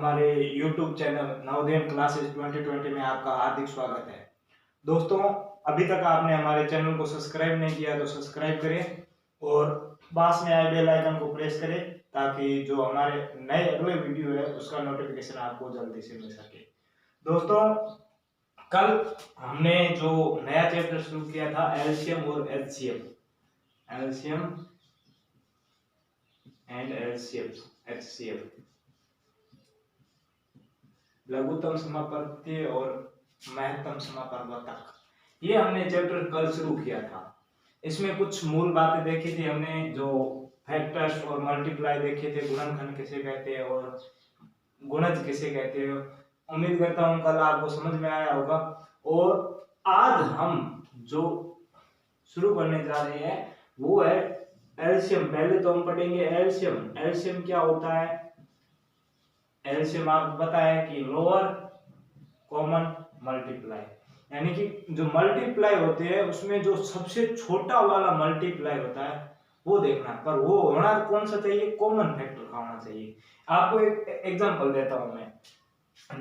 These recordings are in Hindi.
हमारे YouTube चैनल नवोदय क्लासेस 2020 में आपका हार्दिक स्वागत है। दोस्तों, अभी तक आपने हमारे चैनल को सब्सक्राइब नहीं किया तो सब्सक्राइब करें और पास में आए बेल आइकन को प्रेस करें ताकि जो हमारे नए अगले वीडियो है उसका नोटिफिकेशन आपको जल्दी से मिल सके। दोस्तों, कल हमने जो नया चैप्टर शुरू किया था एलसीएम और एचसीएफ, एलसीएम एंड एचसीएफ, लघुत्तम समापवर्ती और महत्तम समापवर्तक, ये हमने चैप्टर कल शुरू किया था। इसमें कुछ मूल बातें देखी थी हमने, जो फैक्टर्स और मल्टीप्लाई देखे थे, गुणनखंड किसे कहते हैं और गुणज किसे कहते हैं। उम्मीद करता हूँ कल आपको समझ में आया होगा। और आज हम जो शुरू करने जा रहे हैं वो है एलसीएम। पहले तो हम पढ़ेंगे एलसीएम। एलसीएम क्या होता है? एलसीएम आपको पता है कि लोअर कॉमन मल्टीप्लाई, यानी कि जो मल्टीप्लाई होते हैं उसमें जो सबसे छोटा वाला मल्टीप्लाई होता है वो देखना, पर वो होना कौन सा चाहिए? कॉमन फैक्टर का होना चाहिए। आपको एक एग्जांपल देता हूं मैं।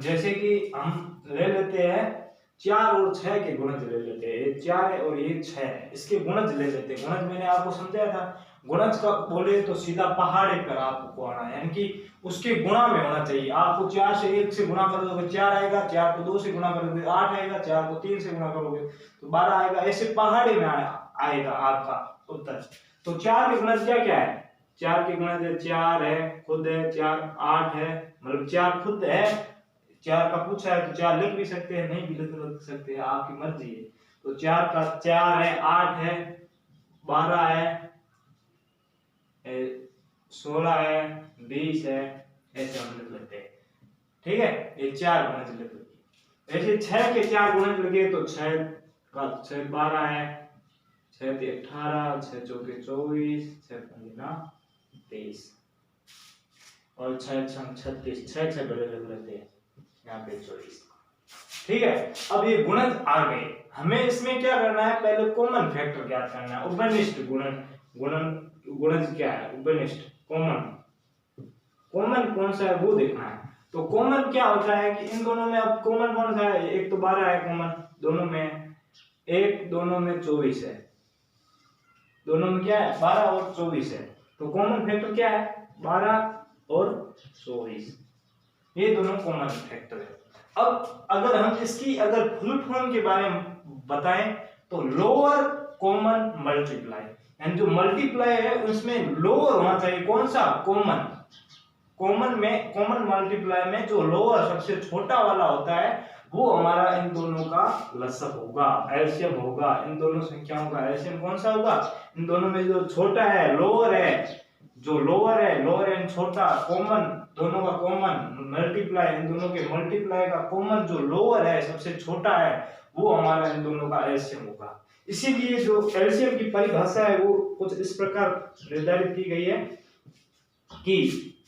जैसे कि हम ले लेते हैं 4 और 6 के गुणज ले लेते हैं। ये 4 है और ये 6 है, इसके गुणज ले लेते हैं। गुणज मैंने आपको समझाया था। गुणज का बोले तो सीधा पहाड़े पर आपको आना है, यानी कि उसके गुणा में होना चाहिए। आपको 4 से 1 से गुणा कर दोगे 4 आएगा, 4 को 2 से गुणा करोगे 8 आएगा, 4 को 3 से गुणा करोगे तो 12 आएगा। ऐसे पहाड़े में आएगा आपका उत्तर। तो 4 के गुणज क्या क्या है? 4 के गुणज 4 है, खुद है 4, 8 है, मतलब 4 खुद है। 4 का पूछा है तो 4 लिख भी सकते हैं, नहीं भी लिख सकते हैं, आपकी मर्जी है। तो 4 का 4 है, 8 है, 12 है, 16 है, 20 है, ऐसे हम लिख लेते हैं। ठीक है, ये 4 गुणज लिख लेते। ऐसे 6 के 4 गुणज लगे तो 6 का 6 12 है, 6 के 18, 6 चौके 24, 6 पंजा 23 और 6 छंग 36, 6 6 बड़े लिख लेते हैं यहाँ पे 24। ठीक है, अब ये गुणज आ गए। हमें इसमें क्या करना है? पहले कॉमन फैक्टर ज्ञात करना है। उपनिष्ठ गुणज क्या है? उपनिष्ठ कॉमन कौन सा है वो देखना है। तो कॉमन क्या होता है कि इन दोनों में अब कॉमन कौन सा है? एक तो 12 है कॉमन दोनों में, एक दोनों में 24 है, दोनों में क्या है? 12 और 24 है। तो कॉमन फैक्टर क्या है? 12 और 24, ये दोनों कॉमन फैक्टर है। अब अगर हम इसकी फुल फॉर्म के बारे में बताएं तो लोअर कॉमन मल्टीप्लाई, यानी जो मल्टीप्लाई है उसमें लोअर होना चाहिए। कौन सा? कॉमन मल्टीप्लाई में जो लोअर सबसे छोटा वाला होता है वो हमारा इन दोनों का लसअप होगा, एलसीएम होगा। इन दोनों संख्याओं का एलसीएम कौन सा होगा? इन दोनों में जो छोटा है लोअर है, जो लोअर एंड छोटा, कॉमन दोनों का कॉमन मल्टीप्लाई, इन दोनों के मल्टीप्लाई का कॉमन जो लोअर है सबसे छोटा है वो हमारा इन दोनों का एलसीएम होगा। इसीलिए जो एलसीएम की परिभाषा है वो कुछ इस प्रकार निर्धारित की गई है कि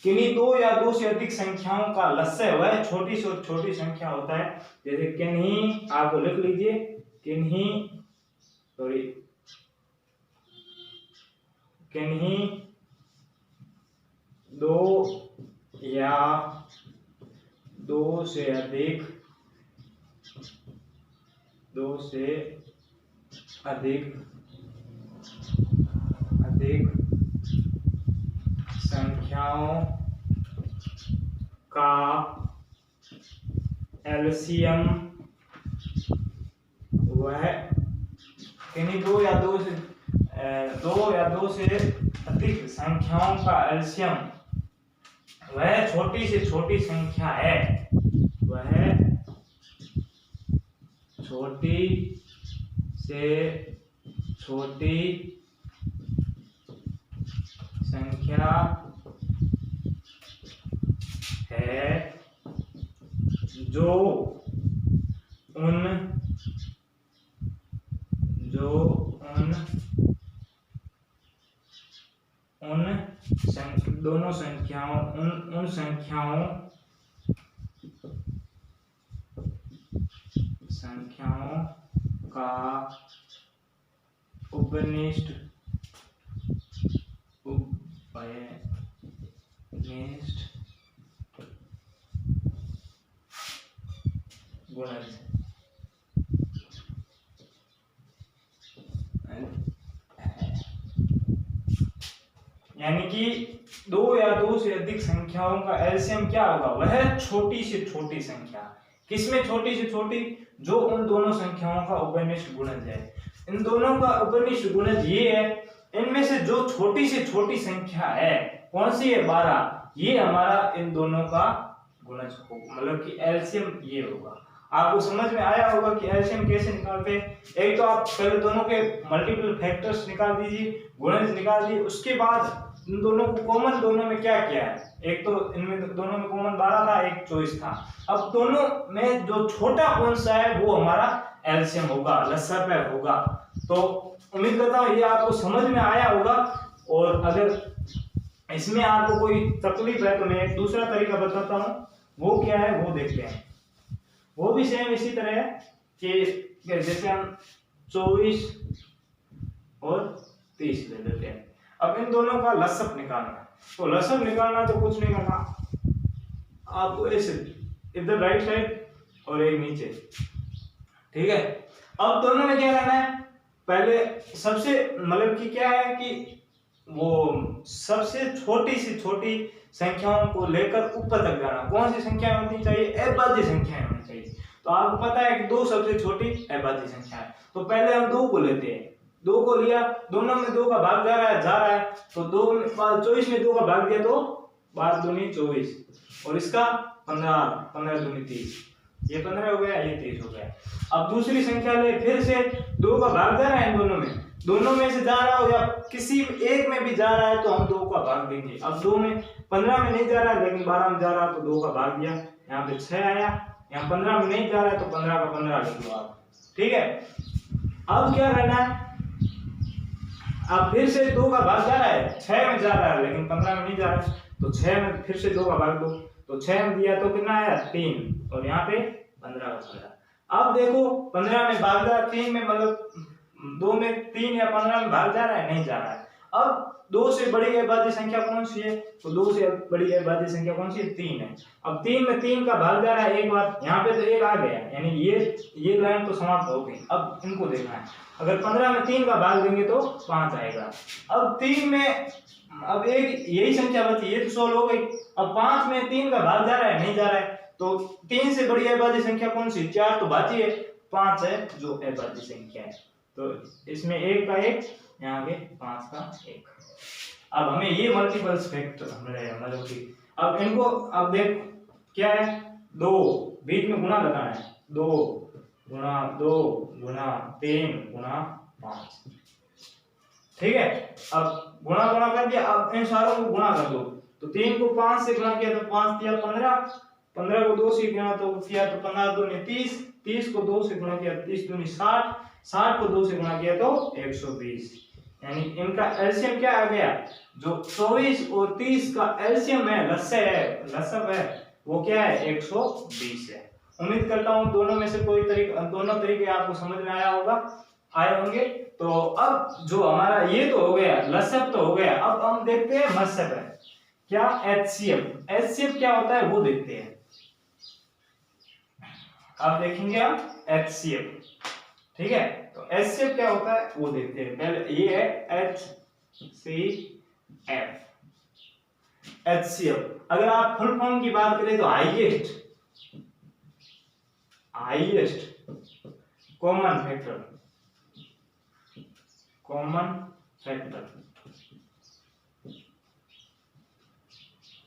किन्हीं 2 या 2 से अधिक संख्याओं का लस्य वह छोटी से छोटी संख्या होता है। जैसे किन्हीं, आपको लिख लीजिए, किन्हीं 2 या 2 से अधिक संख्याओं का एलसीएम वह किन्हीं 2 या 2 से अधिक संख्याओं का एलसीएम वह छोटी से छोटी संख्या है, वह छोटी से छोटी संख्या है जो उन दोनों संख्याओं उन संख्याओं का उपनिष्ठ गुणज। यानी कि दो या दो से अधिक संख्याओं का एलसीएम क्या होगा, वह छोटी से छोटी संख्या। किसमें छोटी से छोटी, जो उन दोनों संख्याओं का उपनिष्ठ गुणज है। इन दोनों का उपनिष्ठ गुणज ये है, इनमें से जो छोटी से छोटी संख्या है कौन सी है, 12, ये हमारा इन दोनों का गुणज होगा, मतलब कि एलसीएम ये होगा। आपको समझ में आया होगा कि एलसीएम कैसे निकालते हैं। एक तो आप पहले दोनों के मल्टीपल फैक्टर्स निकाल दीजिए, गुणज निकाल दीजिए, उसके बाद इन दोनों को कॉमन दोनों में क्या किया है, एक तो इनमें दोनों में कॉमन 12 था, एक 24 था। अब दोनों में जो छोटा कौन सा है वो हमारा एलसीएम होगा, लसाअ होगा। तो उम्मीद करता हूँ ये आपको समझ में आया होगा। और अगर इसमें आपको कोई तकलीफ है तो मैं एक दूसरा तरीका बताता हूँ, वो क्या है वो देखते हैं। वो भी सेम इसी तरह है कि जैसे हम 24 और 30 ले लेते हैं। अब इन दोनों का लसाअ निकालना है, तो लसाअ निकालना तो कुछ नहीं करना, आपको ऐसे इधर राइट साइड और एक नीचे, ठीक है। अब दोनों में क्या करना है, पहले सबसे मतलब कि क्या है कि वो सबसे छोटी से छोटी संख्याओं को लेकर ऊपर तक जाना। कौन सी संख्या होनी चाहिए, अभाज्य संख्याएं होनी चाहिए। तो आपको पता है कि 2 सबसे छोटी अभाज्य संख्या है, तो पहले हम 2 को लेते हैं। 2 को लिया, दोनों में 2 का भाग जा रहा है, तो 2 में 24 में 2 का भाग दिया तो 12 दूनी 24 और इसका 15, 15 दूनी 30, ये 15 हो गया, ये 30 हो गया। अब दूसरी संख्या ले, फिर से 2 का भाग जा रहा है, इन दोनों में से जा रहा हो या किसी एक में भी जा रहा है तो हम 2 का भाग देंगे। अब 2 में 15 में नहीं जा रहा है लेकिन 12 में जा रहा है तो 2 का भाग दिया, यहाँ पे 6 आया। यहाँ 15 में नहीं जा रहा है तो 15 का 15 लिख लो आप, ठीक है। अब क्या करना है, अब फिर से 2 का भाग जा रहा है, 6 में जा रहा है लेकिन 15 में नहीं जा रहा है, तो 6 में फिर से 2 का भाग दो, तो 6 में दिया तो कितना आया 3 और यहाँ पे 15 का 15। अब देखो 15 में भाग जा रहा है, 3 में मतलब 2 में 3 या 15 में भाग जा रहा है, नहीं जा रहा है। अब 2 से बड़ी अभाज्य संख्या कौन सी है, तो 2 से बड़ी अभाज्य संख्या कौन सी है, 3 है। अब 3 में 3 का भाग जा रहा है एक बार, यहाँ पे तो 1 आ गया, यानी ये लाइन तो समाप्त हो गई। अब इनको देखना है, अगर 15 में 3 का भाग देंगे तो 5 आएगा। अब 3 में अब एक यही संख्या बची, ये तो सोल्व हो गई। अब 5 में 3 का भाग जा रहा है, नहीं जा रहा है, तो 3 से बड़ी अभाज्य संख्या कौन सी, 4 तो बाकी है, 5 है जो अभाज्य संख्या है। तो इसमें 1 का 1, यहाँ पे 5 का 1। अब हमें ये मल्टीपल्स फैक्टर मतलब कि अब इनको अब देख क्या है, 2 बीच में गुणा लगाना है, 2 गुणा 2 गुणा 3 गुणा 5, ठीक है। अब गुणा कर दिया, अब इन सारों को गुणा कर दो, तो 3 को 5 से गुणा किया तो 5 दिया 15, 15 को 2 से गुणा तो किया तो 15 दूनी 30, 30 को 2 से गुणा किया 30 दूनी 60, 60 को 2 से गुणा किया तो 120। यानी इनका एलसीएम क्या आ गया, जो 24 और 30 का एलसीएम है, लसाअ है, वो क्या है 120 है। उम्मीद करता हूँ दोनों में से दोनों तरीके आपको समझ में आए होंगे। तो अब जो हमारा ये तो हो गया, लसाअ तो हो गया, अब हम देखते हैं मसाअ क्या, एचसीएफ क्या होता है वो देखते हैं। अब देखेंगे हम एचसीएफ, ठीक है। तो एचसीएफ क्या होता है वो देखते हैं। पहले ये है एचसीएफ। अगर आप फुल फॉर्म की बात करें तो highest common factor,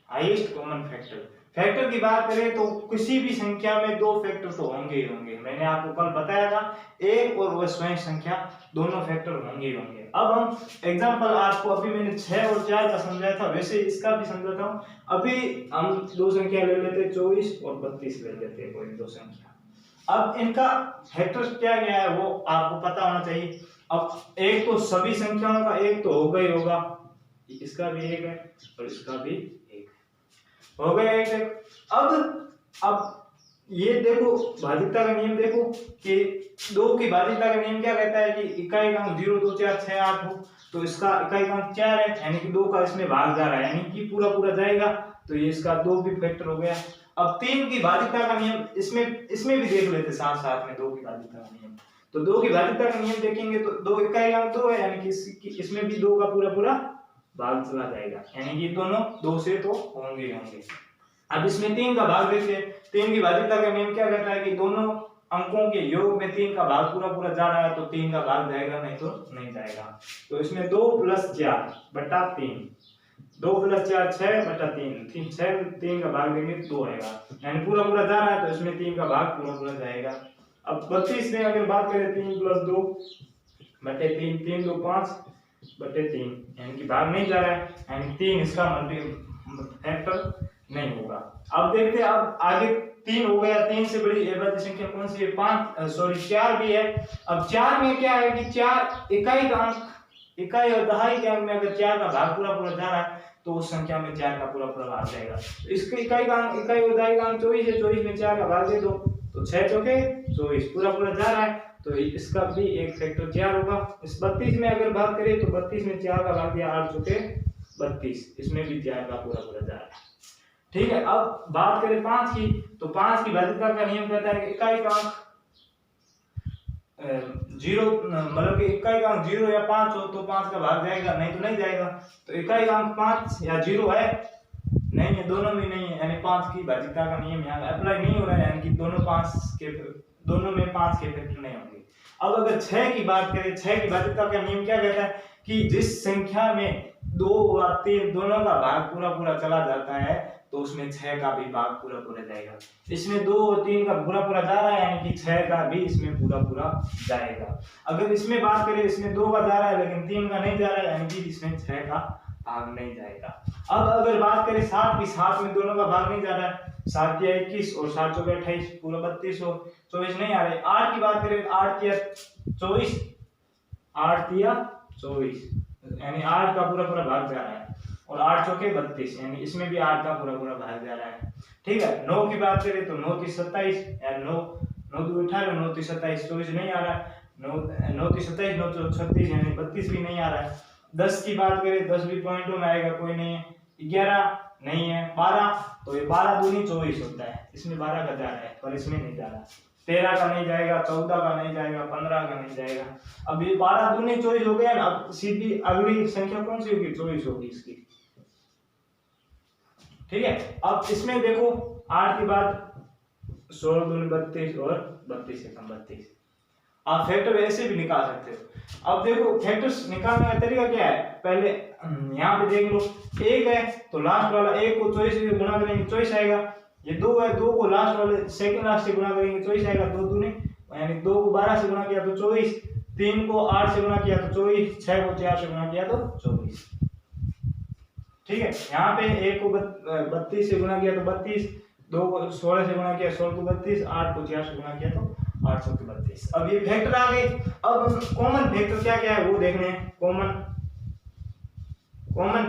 highest common factor की बात करें तो किसी भी संख्या में 2 फैक्टर तो होंगे ही होंगे। मैंने आपको कल बताया था, एक और वह स्वयं संख्या दोनों फैक्टर होंगे ही होंगे। अब हम एग्जांपल आपको अभी मैंने 6 और 4 का समझाया था, वैसे इसका भी समझाता हूं। अभी हम 2 संख्या ले लेते हैं, 24 और 32 ले लेते हैं, कोई 2 संख्या। अब इनका फैक्टर क्या है वो आपको पता होना चाहिए। अब एक तो सभी संख्याओं का एक तो होगा ही होगा, इसका भी एक है और इसका भी एक हो गया एक। अब ये देखो भाज्यता का नियम देखो कि 2 की भाज्यता का नियम क्या कहता है कि इकाई अंक 0 2 4 6 8 हो, तो इसका इकाई अंक 4 है, यानी कि 2 का इसमें भाग जा रहा है, यानी कि पूरा जाएगा, तो ये इसका 2 भी फैक्टर हो गया। अब 3 की भाज्यता का नियम इसमें भी देख लेते साथ साथ में 2 की भाज्यता का नियम। तो 2 की भाज्यता का नियम देखेंगे तो 2 इकाई अंक 2 है, यानी कि इसमें भी 2 का पूरा भाग चला जाएगा, यानी कि दोनों 2 से तो होंगे। अब इसमें 3 का भाग देखिए, 3 की भाज्यता का नियम क्या कहता है कि दोनों अंकों के योग में 3 का भाग पूरा जा रहा है तो 3 का भाग जाएगा, नहीं तो नहीं जाएगा। तो इसमें 2 + 4 बटा 3, 2 + 4 6 बटा 3, 6 3 का भाग देंगे 2 आएगा, यानी पूरा जा रहा है तो इसमें 3 का भाग पूरा जाएगा। अब 32 में अगर बात करें 3 + 2 बटे 3, 3 2 5 बटे 3, यानी कि भाग नहीं जा रहा है, यानी 3 इसका फैक्टर नहीं होगा। अब देखते हैं, अब आगे 3 हो गया, 3 से बड़ी अभाज्य संख्या कौन सी है? 4 भी है। अब 4 में क्या है कि 4 इकाई का अंक, इकाई और दहाई के अंक में अगर 4 का भाग पूरा जा रहा है तो उस संख्या में 4 का पूरा भाग जाएगा। तो इसके इकाई का अंक, इकाई और दहाई का अंक 24 है, 24 में 4 का भाग दे दो तो 6 चौके 24 पूरा जा रहा है, तो इसका भी एक फैक्टर 4 होगा। इस 32 में अगर बात करें तो 32 में 4 का भाग दिया 8 चौके 32, इसमें भी 4 का पूरा जा रहा है। ठीक है, अब बात करें 5 की, तो 5 की भाज्यता का नियम कहता है कि इकाई का अंक 0, मतलब कि इकाई का अंक 0 या 5 हो तो 5 का भाग जाएगा, नहीं तो नहीं जाएगा। तो इकाई का अंक 5 या 0 है, नहीं है, दोनों में नहीं है, यानी 5 की भाज्यता का नियम यहाँ अप्लाई नहीं हो रहा है, यानी कि दोनों में 5 के फैक्टर नहीं होंगे। अब अगर 6 की बात करें, 6 की भाज्यता का नियम क्या कहता है कि जिस संख्या में 2 और 3 दोनों का भाग पूरा चला जाता है तो उसमें 6 का भी भाग पूरा जाएगा। इसमें 2 और 3 का पूरा जा रहा है, यानी कि 6 का भी इसमें पूरा जाएगा। अगर इसमें बात करें, इसमें 2 का जा रहा है लेकिन 3 का नहीं जा रहा है, यानी कि इसमें 6 का भाग नहीं जाएगा। अब अगर बात करें 7 की, 7 में दोनों का भाग नहीं जा रहा है, 7 या 21 और 7 चौके 28 पूरा 32 हो, 24 नहीं आ रहे। 8 की बात करें, 8 या 24, 8 या 24, यानी 8 का पूरा भाग जा रहा है, और 8 चौके 32, यानी इसमें भी 8 का पूरा भाग जा रहा है। ठीक है, 9 की बात करें तो 9 3 27, यानी 9 2 18, 9 3 27, 24 नहीं आ रहा है, 9 3 27, 9 4 36, यानी 32 भी नहीं आ रहा है। 10 की बात करें, 10 भी पॉइंटों में आएगा, कोई नहीं है। 11 नहीं है। 12, तो ये 12 दूनी 24 होता है, इसमें 12 का जा रहा है पर इसमें नहीं जा रहा। 13 का नहीं जाएगा, 14 का नहीं जाएगा, 15 का नहीं जाएगा। अब ये 12 दूनी 24 हो गया ना, अब सीधी अगली संख्या कौन सी होगी? 24 होगी इसकी। ठीक है, अब इसमें देखो 8 के बाद 16 दूनी 32 और 32 से कम 32। आप फैक्टर ऐसे भी निकाल सकते हो। अब देखो फैक्टर्स निकालने का तरीका क्या है, पहले यहाँ पे देख लो, 1 है तो लास्ट वाला 1 को 24 से गुणा करेंगे 24 आएगा। ये 2 है, 2 को लास्ट वाले सेकंड लास्ट से गुणा करेंगे 24 आएगा, 2 दूनी, यानी 2 को 12 से गुणा किया तो 24, 3 को 8 से गुणा किया तो 24, 6 को 4 से गुणा किया तो 24। ठीक है, यहाँ पे 1 को 32 से गुणा किया तो 32, 2 को 16 से गुणा किया 16 को 32, 8 को 4 से गुणा किया तो 832। अब ये फैक्टर आ गए। अब कॉमन फैक्टर क्या क्या है वो देखने हैं। कॉमन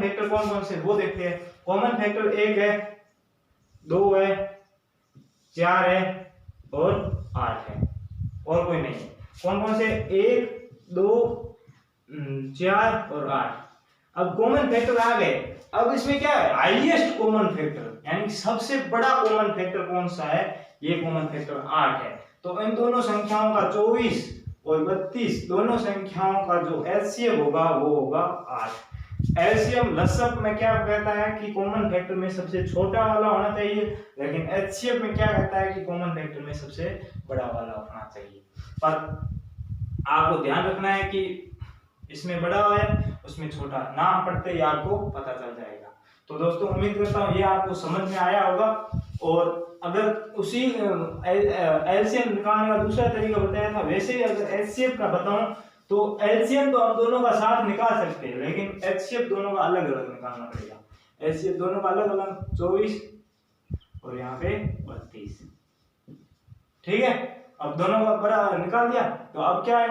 फैक्टर कौन कौन से वो देखते हैं। कॉमन फैक्टर 1 है, 2 है, 4 है और 8 है, और कोई नहीं है। कौन कौन से? 1 2 4 और 8। अब कॉमन फैक्टर आ गए। अब इसमें क्या है? हाईएस्ट कॉमन फैक्टर, यानी सबसे बड़ा कॉमन फैक्टर कौन सा है? ये कॉमन फैक्टर 8 है। तो इन दोनों संख्याओं का 24 और 32 दोनों संख्याओं का जो एलसीएम होगा वो होगा 8। एलसीएम लसअप में क्या कहता है कि कॉमन फैक्टर में सबसे छोटा वाला होना चाहिए, लेकिन एचसीएफ में क्या कहता है कि कॉमन फैक्टर में सबसे बड़ा वाला होना चाहिए। पर आपको ध्यान रखना है कि इसमें बड़ा है उसमें छोटा, नाम पढ़ते ही आपको पता चल जाएगा। तो दोस्तों उम्मीद करता हूँ ये आपको समझ में आया होगा। और अगर उसी एलसीएम निकालने का दूसरा तरीका बताया था, वैसे ही अगर एचसीएफ का बताऊं तो एलसीएम तो हम दोनों का साथ निकाल सकते हैं, लेकिन एचसीएफ दोनों का अलग अलग निकालना पड़ेगा। एचसीएफ दोनों का अलग अलग 24 और यहाँ पे 32। ठीक है, अब दोनों का बड़ा निकाल दिया। तो अब क्या है,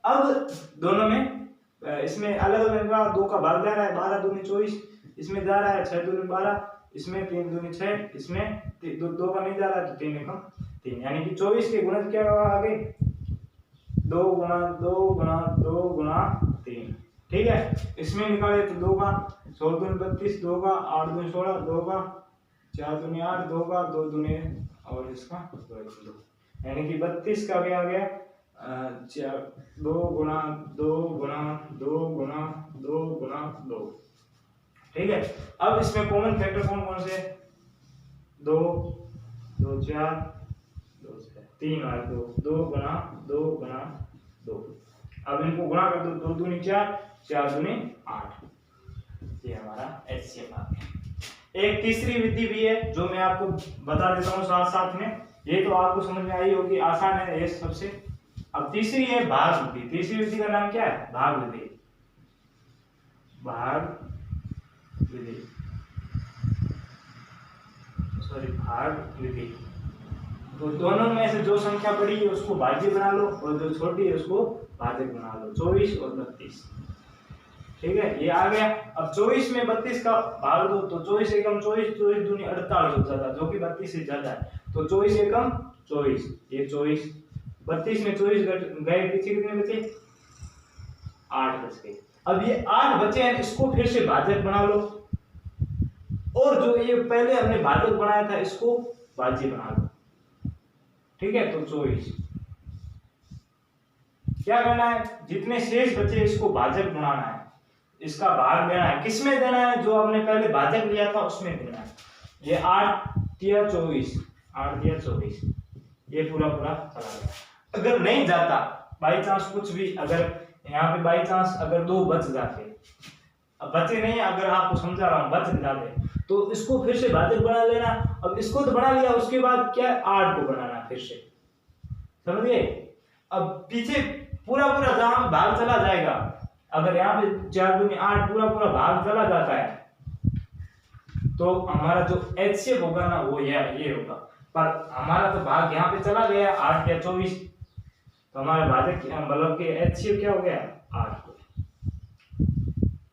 अब दोनों में इसमें अलग अलग निकाल, 2 का भाग जा रहा है, 12 दूनी 24, इसमें जा रहा है 6 दूनी 12, इसमें 3 दूनी 6, इसमें 2 का नहीं जा रहा है तो 3 एकम 3, यानी कि 24 के गुणज क्या होगा आगे 2 गुणा 2 गुणा 2 गुणा 3। ठीक है, इसमें निकाले तो 2 का 16 दूनी 32, 2 का 8 दूनी 16, 2 का 4 दूनी 8, 2 का 2 दूनी और इसका 2, यानी कि 32 का क्या आ गया 2 गुना 2 गुना 2 गुना 2 गुना 2। ठीक है, अब इसमें कॉमन फैक्टर कौन कौन से 2 2 4 2 3 और 2 2 गुना 2 गुना 2। अब इनको गुणा कर दो, 2 दूनी 4, 4 दूनी 8। ये हमारा एचसीएफ आ गया। एक तीसरी विधि भी है जो मैं आपको बता देता हूँ साथ साथ में, ये तो आपको समझ में आई होगी, आसान है ये सबसे। अब तीसरी है भाग विधि। तीसरी विधि का नाम क्या है? भाग विधि। भाग विधि, सॉरी भाग विधि। तो दोनों में से जो संख्या बड़ी है उसको भाज्य बना लो और जो छोटी है उसको भाजक बना लो। 24 और 32। ठीक है, ये आ गया। अब 24 में 32 का भाग दो तो 24 एकम 24, 24 दूनी 48 हो जाता, जो कि 32 से ज्यादा है। तो 24 एकम 24, ये 24, 32 में 24 गए, पीछे कितने बचे? 8 बच गए। अब ये 8 बचे हैं, इसको फिर से भाजक बना लो और जो ये पहले हमने भाजक बनाया था इसको भाज्य बना लो। ठीक है, तो 24 क्या करना है? जितने शेष बचे इसको भाजक बनाना है, इसका भाग देना है। किसमें देना है? जो आपने पहले भाजक लिया था उसमें देना है। ये 8 तिया 24, 8 तिया 24, ये पूरा पूरा चला गया। अगर नहीं जाता बाई चांस कुछ भी, अगर यहाँ पे बाई चांस अगर 2 बच जाते, अब बचे नहीं, अगर आपको समझा रहा हूँ, बच जाते तो इसको फिर से भाजक बना लेना। अब इसको तो बना लिया, उसके बाद क्या 8 को बनाना फिर से, समझिए। अब पीछे पूरा पूरा जहां भाग चला जाएगा, अगर यहाँ पे 4 दूनी 8 पूरा पूरा भाग चला जाता है तो हमारा जो एचसीएफ होगा ना वो ये होगा। पर हमारा तो भाग यहाँ पे चला गया 8 या 24, तो हमारा भाजक मतलब कि एचसीएफ क्या हो गया 8 को।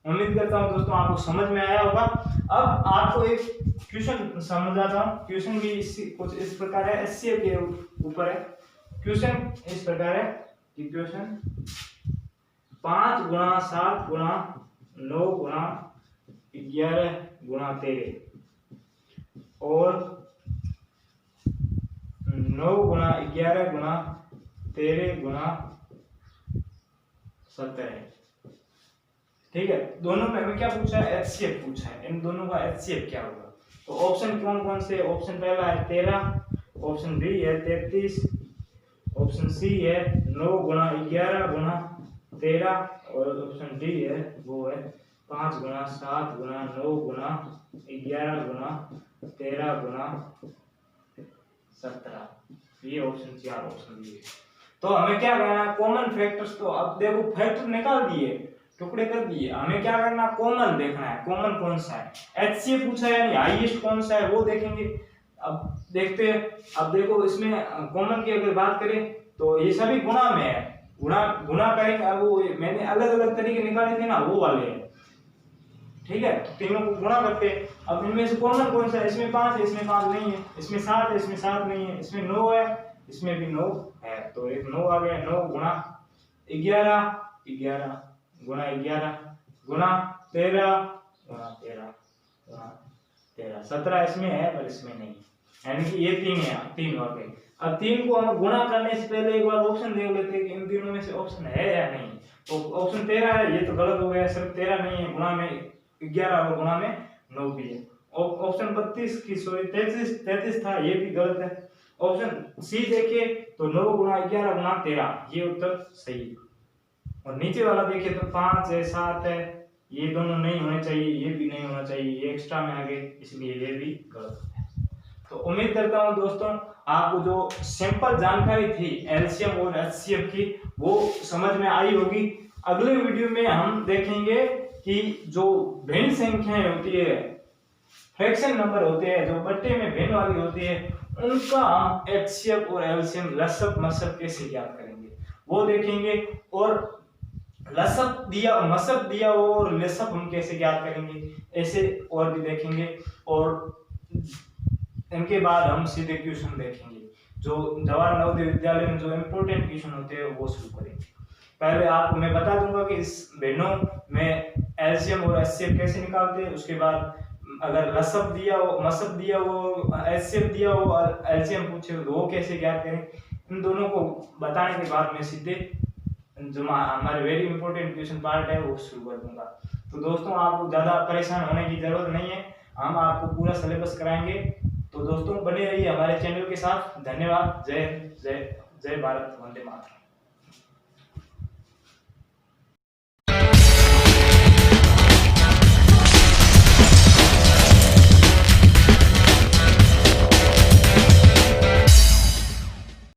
उम्मीद करता हूँ दोस्तों आपको समझ में आया होगा। अब आपको एक क्वेश्चन समझाता हूँ। क्वेश्चन भी कुछ इस प्रकार है, एचसीएफ के ऊपर है। क्वेश्चन इस प्रकार है कि क्वेश्चन 5 गुणा 7 गुणा 9 गुणा 11 गुणा 13 और 9 गुणा 11 गुणा 13 गुणा 17। ठीक है, दोनों में हमें क्या पूछा है? एचसीएफ पूछा है। इन दोनों का एचसीएफ क्या होगा? तो ऑप्शन कौन कौन से? ऑप्शन पहला है 13, ऑप्शन बी है 33, ऑप्शन सी है 9 गुणा 11 गुणा 13 और ऑप्शन डी है वो है 5 गुणा 7 गुणा 9 गुणा 11 गुणा 13 गुणा 17। ये ऑप्शन 4 ऑप्शन डी है। तो हमें क्या करना है? Common factors. तो अब देखो फैक्टर निकाल दिए, टुकड़े कर दिए, हमें क्या करना? कॉमन देखना है, कॉमन कौन सा है। एचसीएफ पूछा है यानी हाईएस्ट कौन सा है वो देखेंगे। अब देखते हैं। अब देखो इसमें कॉमन की अगर बात करें तो ये सभी गुणा में है, गुणा करेंगे। अब वो मैंने अलग अलग तरीके निकाले थे ना, वो वाले हैं। ठीक है, तीनों को गुणा करते हैं। अब इनमें से कॉमन कौन सा है? इसमें 5 है, इसमें 5 नहीं है, इसमें 7 है, इसमें 7 नहीं है, इसमें 9 है, इसमें भी 9 है, तो एक 9 आ गया। 9 गुणा 11 11 गुणा 11 गुणा 13 गुणा 13 गुणा 13 17 इसमें है पर इसमें नहीं, यानी कि ये 3 है, 3 हो गए। अब 3 को हम गुणा करने से पहले एक बार ऑप्शन देख लेते हैं कि इन तीनों में से ऑप्शन है या नहीं। तो ऑप्शन 13 है, ये तो गलत हो गया, सिर्फ 13 नहीं है, गुणा में 11 और गुणा में 9 भी है। ऑप्शन 32 की सॉरी 33 था, ये भी गलत है। ऑप्शन सी देखिए तो 9 गुणा 11 गुणा 13, ये उत्तर सही है। और नीचे वाला देखिए तो 5 है 7 है, ये दोनों नहीं होने चाहिए, ये भी नहीं होना चाहिए, ये एक्स्ट्रा में आ गए, इसलिए ये भी गलत है। तो उम्मीद करता हूं दोस्तों आपको जो सिंपल जानकारी थी एलसीएम और एचसीएफ की वो समझ में आई होगी। अगले वीडियो में हम देखेंगे कि जो भिन्न संख्याएं होती है, फ्रैक्शन नंबर होते हैं, जो बट्टे में भिन्न वाली होती है, उनका हम एचसीएफ और एलसीएम लसअप मसअप कैसे ज्ञात करेंगे वो देखेंगे। और लसअप दिया मसअप दिया हो और लसअप हम कैसे ज्ञात करेंगे, ऐसे और भी देखेंगे। और इनके बाद हम सीधे क्वेश्चन देखेंगे, जो जवाहर नवोदय विद्यालय में जो इम्पोर्टेंट क्वेश्चन होते हैं वो शुरू करेंगे। पहले आपको मैं बता दूंगा कि इस भिन्नों में एलसीएम और एचसीएफ कैसे निकालते हैं, उसके बाद अगर लसब दिया हो, मसब दिया हो, एचसीएफ दिया हो और एलसीएम पूछे हो तो वो कैसे ज्ञात करें, इन दोनों को बताने के बाद मैं सीधे जो हमारे वेरी इंपॉर्टेंट क्वेश्चन पार्ट है वो शुरू कर दूंगा। तो दोस्तों आपको ज़्यादा परेशान होने की जरूरत नहीं है, हम आपको पूरा सिलेबस कराएंगे। तो दोस्तों बने रहिए हमारे चैनल के साथ। धन्यवाद। जय हिंद, जय जय भारत, वंदे मातरम।